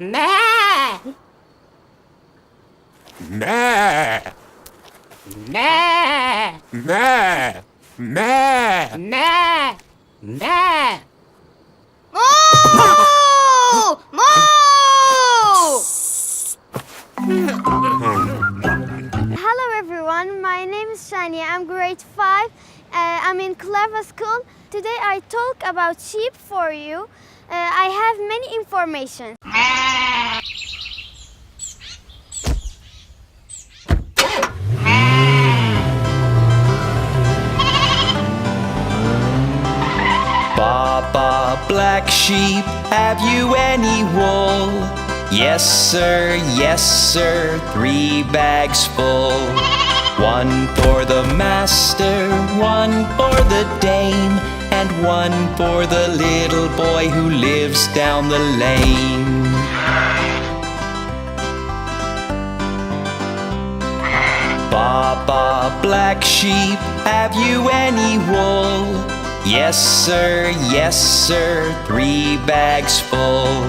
Meh. Meh. Meh. Meh. Meh. Meh. Meh. Moo! Moo! Hello everyone, my name is Shania. I'm grade 5. I'm in Clever School. Today I talk about sheep for you. I have many information. Baba, black sheep, have you any wool? Yes, sir, 3 bags full. 1 for the master, 1 for the dame, and 1 for the little boy who lives down the lane. Baba, black sheep, have you any wool? Yes, sir, 3 bags full.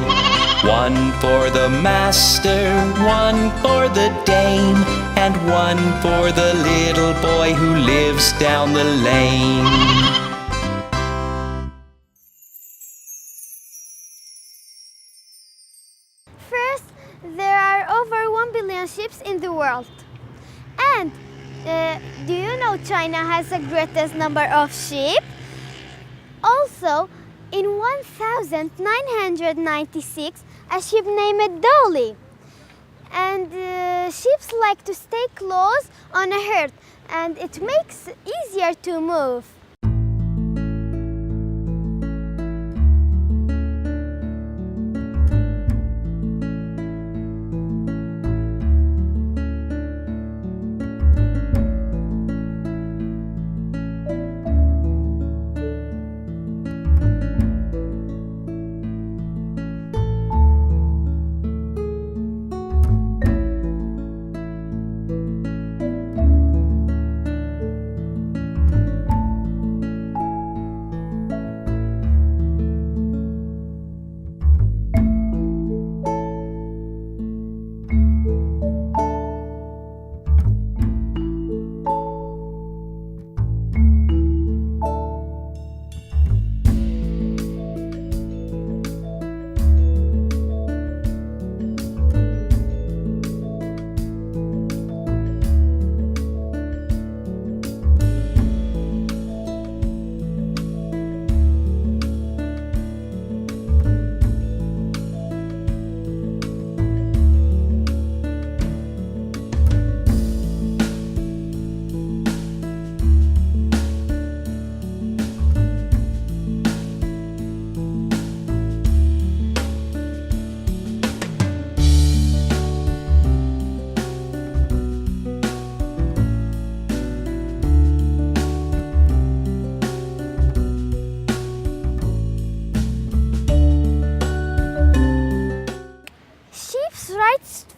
1 for the master, 1 for the dame, and 1 for the little boy who lives down the lane. First, there are over 1 billion sheep in the world. And do you know China has the greatest number of sheep? Also, in 1996, a sheep named Dolly. And sheep like to stay close on a herd, and it makes it easier to move.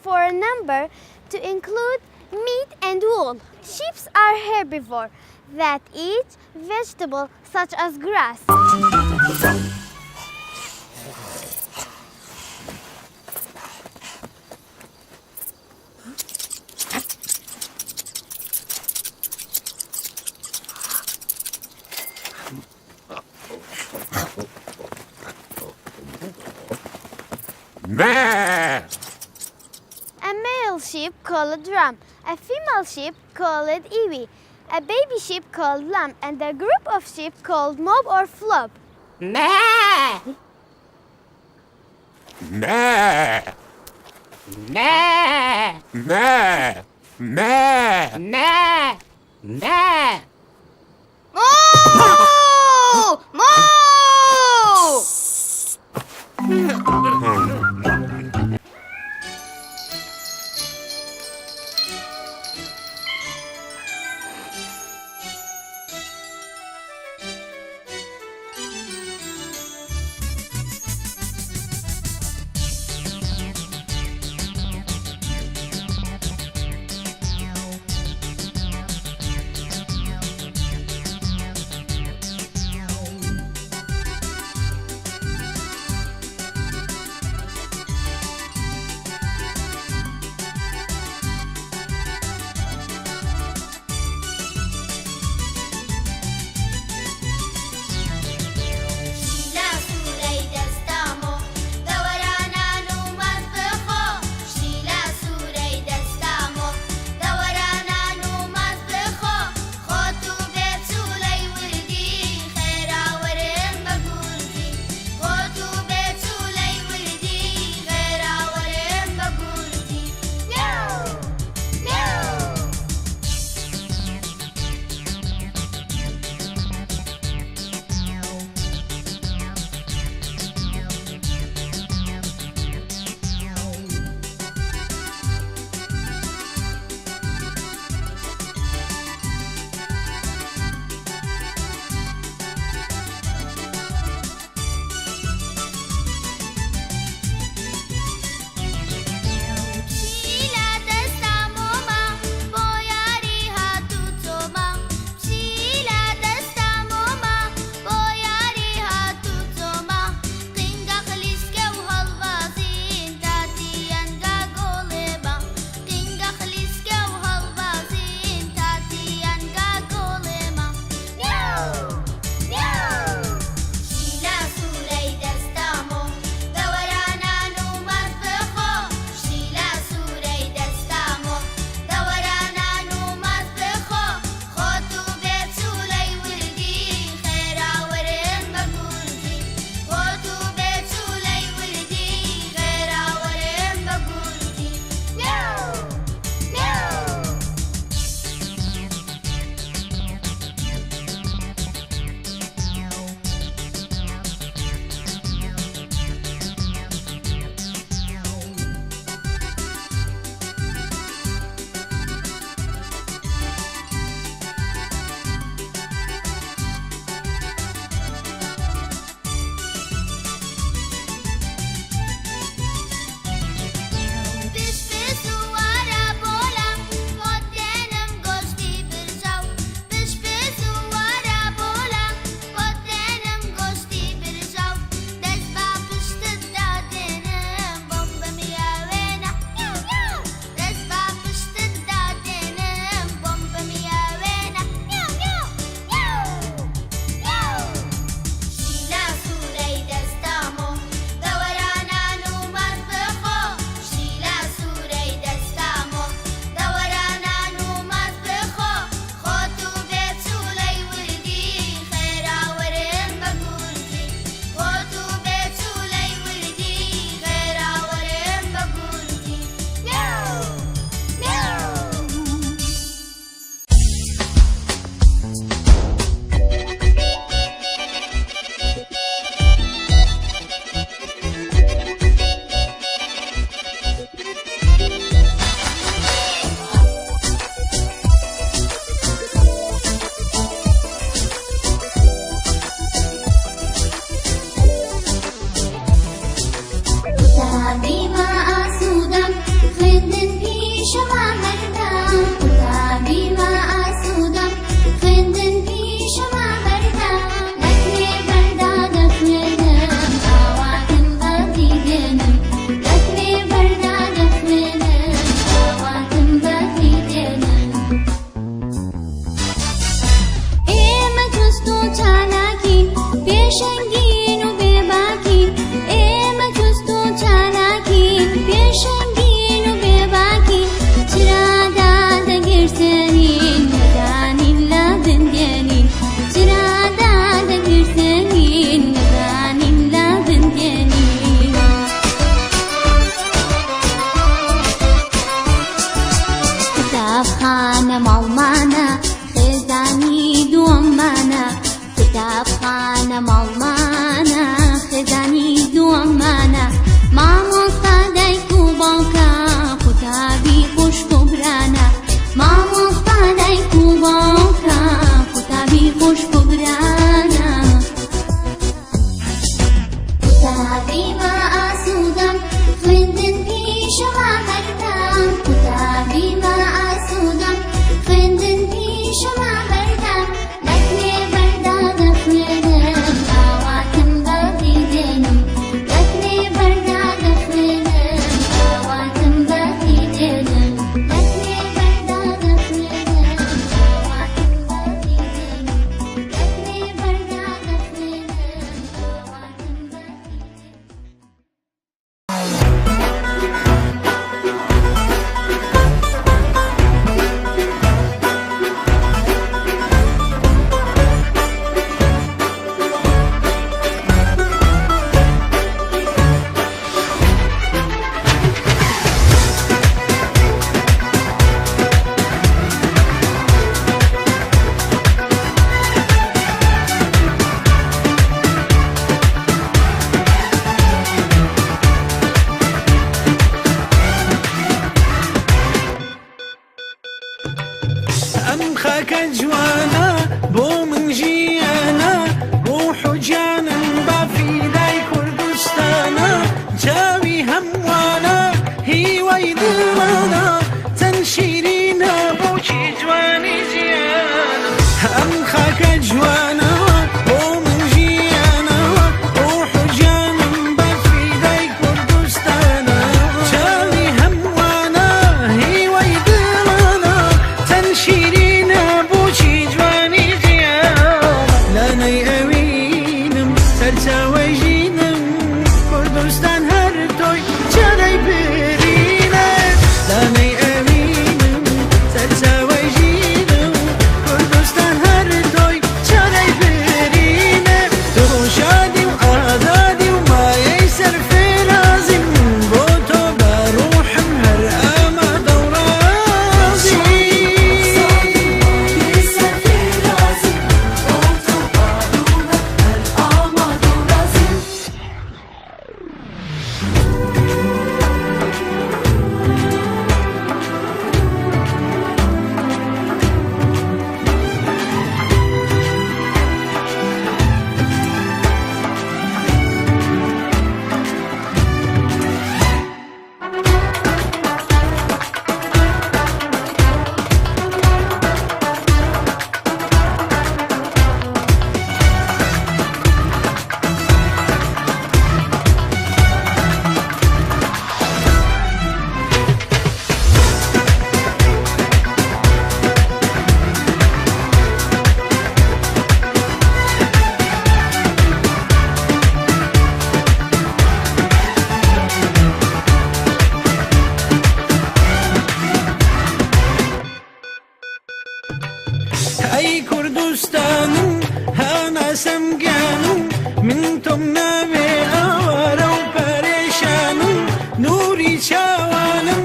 For a number to include meat and wool. Sheep are herbivore that eat vegetables such as grass. Meh. A male sheep called ram, a female sheep called ewe, a baby sheep called lamb, and a group of sheep called mob or flock. Meh. Meh. Meh. Meh. Meh. Meh. Meh. Moo! Moo! خاکە جوانە بۆ من ژیانە ڕوح و جانم بەفیدای کوردستانە جاوی هەموانە هیوای دڵانە چەند شیرینە بۆچی جوانی ژیانە ئەم خاکە جوانە بۆ من ژیانە ڕوح و جانم بەفیدای کوردستانە جاوی هەموانە هیوای دڵانە چەند شیرینە بۆچی جوانی ژیانە لانەی ئەوینم سەرچاوەی ژینم کوردستان هەر تۆی چارەی برینە لانەی ئەوینم سەرچاوەی ژینم کوردستان هەر تۆی چارەی برینە تۆ شادی و ئازادی و مایەی سەرفێرازیم بۆ تۆ بە ڕوحم هەر ئامادە و ڕازی ئەی کوردستانم هەناسەم گیانم من تۆم ناوێ ئاوارە و پەرێشانم نووری چاوانم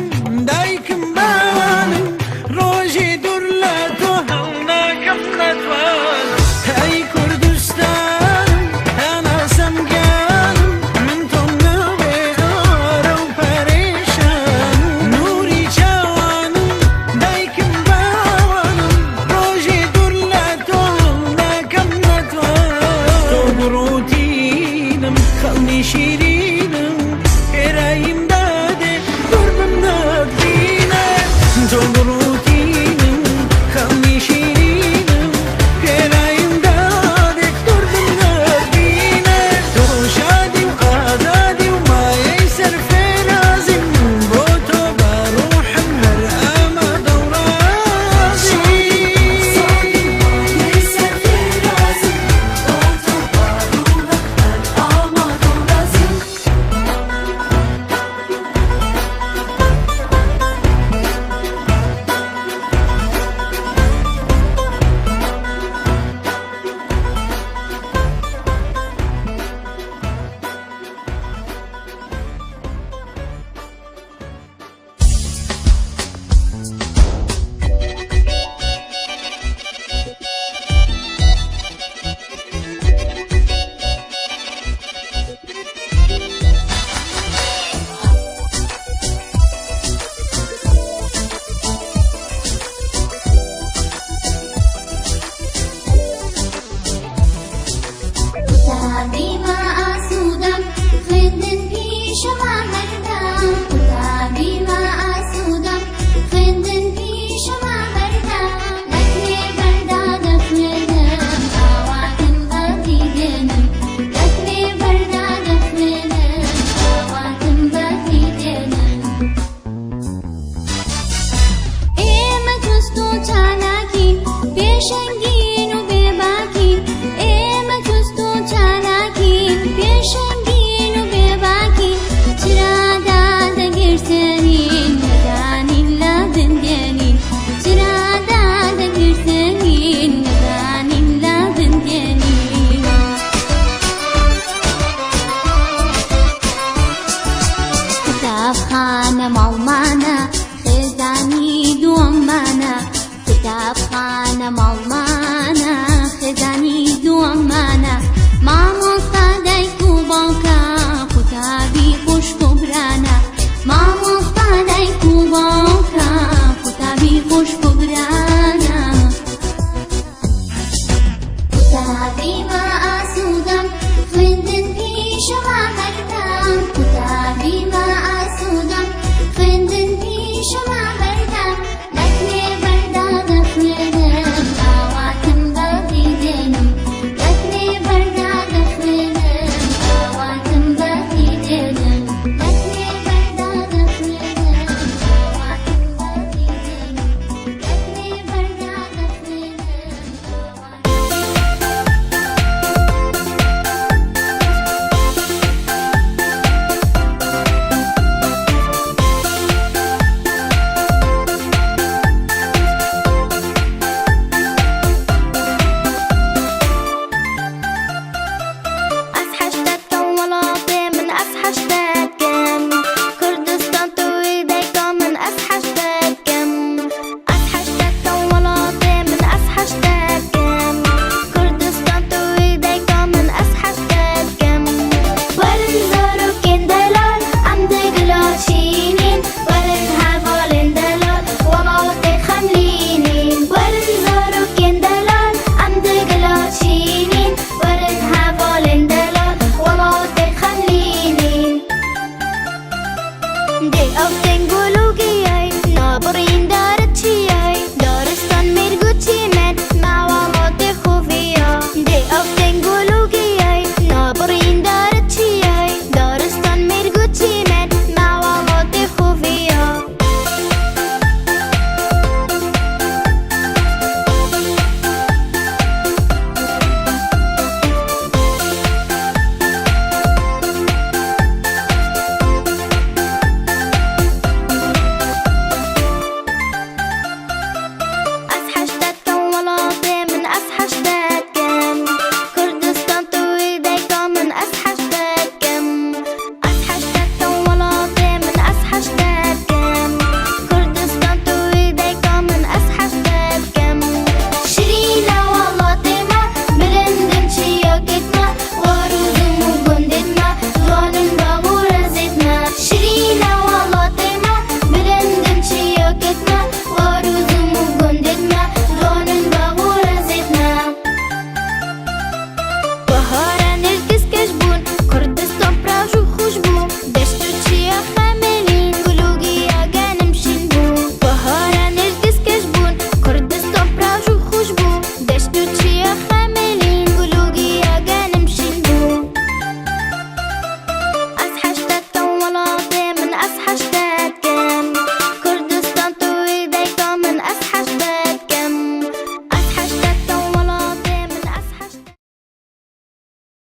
دایکم باوانم ڕۆژێ دوور لە تۆ هەڵ ناکەم نەتوانم ئەی کوردستانم هەناسەم گیانم من تۆم ناوێ ئاوارە و پەرێشانم نووری چاوانم دایکم باوانم ڕۆژێ دوور لە تۆ هەڵ ناکەم نەتوانم تۆ بڕوتینم خەڵنی شیرینم هێراییم دادێ دوور بم نەبینە تۆ بڕوتینم خەڵنی شیرینم هێراییم دادێ دوور بم نەبینە تۆ شادی و ئازادی و مایەی سەرفێرازیم بۆ تۆ بە ڕوحم هەر ئامادە و ڕازی Để ông tên của lũ kia ai, nó bờ rin đã đất chia